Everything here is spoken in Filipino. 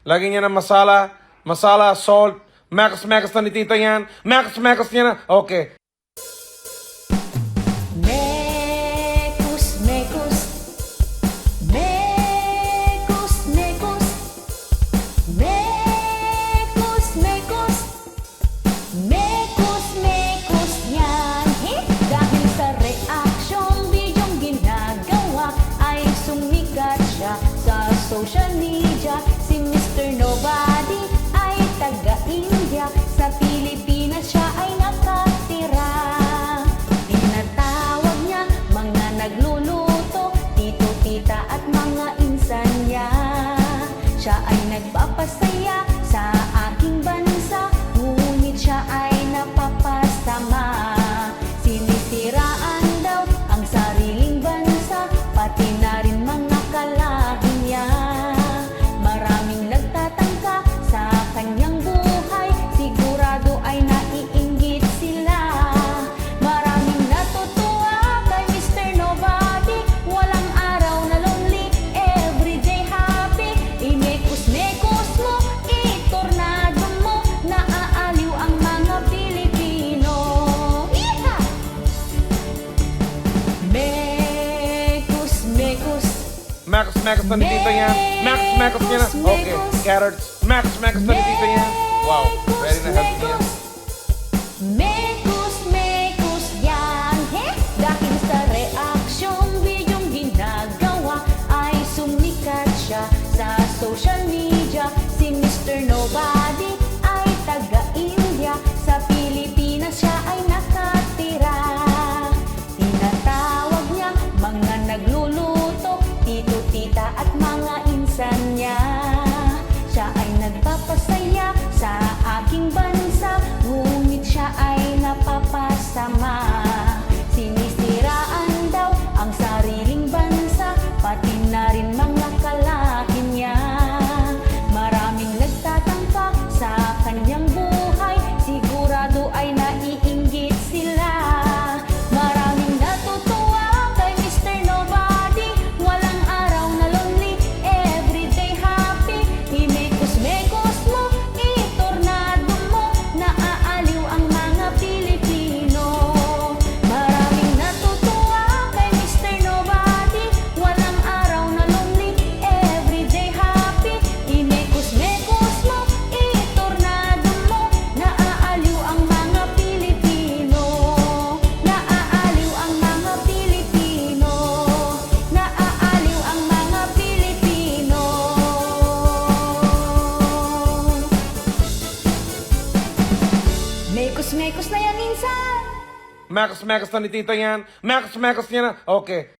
Lagyan niya ng masala, salt. Mekas na ni tita yan. Mekas niya na. Okay. Mekus, mekus, mekus, mekus, mekus, mekus, mekus, mekus yan. Dahil sa reaksyong bidyong ginagawa ay sumikat siya sa social media. Si Mr. Nobody ay taga-India, sa Pilipinas siya ay nakatira. Tinatawag niya mga nagluluto, tito, tita at mga insan niya. Siya ay nagpapasaya sa aking bansa, ngunit siya ay napapasama. Sinisiraan daw ang sariling bansa, pati na rin mga kalahi niya. Maraming nagtatangka sa kanyang buhay, sigurado ay naiinggit sila. Maraming natutuwa kay Mr. Nobody, walang araw na lonely, everyday happy. Imekus-mekus mo, itornado mo, naaaliw ang mga Pilipino. Iha! Mekus-mekus, Mekas na ni tita yan. Mekas niya na. Okay. Carrots. Mekas na ni tita yan. Wow. Very na healthy yan. mekus, mekus yan. Dahil sa reaksyong bidyong ginagawa ay sumikat siya sa social media. Si Mr. Nobody ay taga-India, sa Pilipinas siya ay nakatira. Tinatawag niya mga nagluluto, tito, tita at mga insan niya. Siya ay nagpapasaya sa aking bansa, ngunit siya ay napapasama. Sinisiraan daw ang sariling bansa, pati na rin mga kalahi niya. Maraming nagtatangka sa kanyang buhay, sigurado ay naiinggit sila. Maraming natutuwa kay Mr. Nobody, walang araw na lonely, everyday happy. Imekus-mekus mo, itornado mo, naaaliw ang mga Pilipino. Maraming natutuwa kay Mr. Nobody, walang araw na lonely, everyday happy. Imekus-mekus mo, itornado mo, naaaliw ang mga Pilipino. Naaaliw ang mga Pilipino. Naaaliw ang mga Pilipino. Mekus-mekus na yan, insan. Mekas na ni tita yan. Mekas niya na. Okay.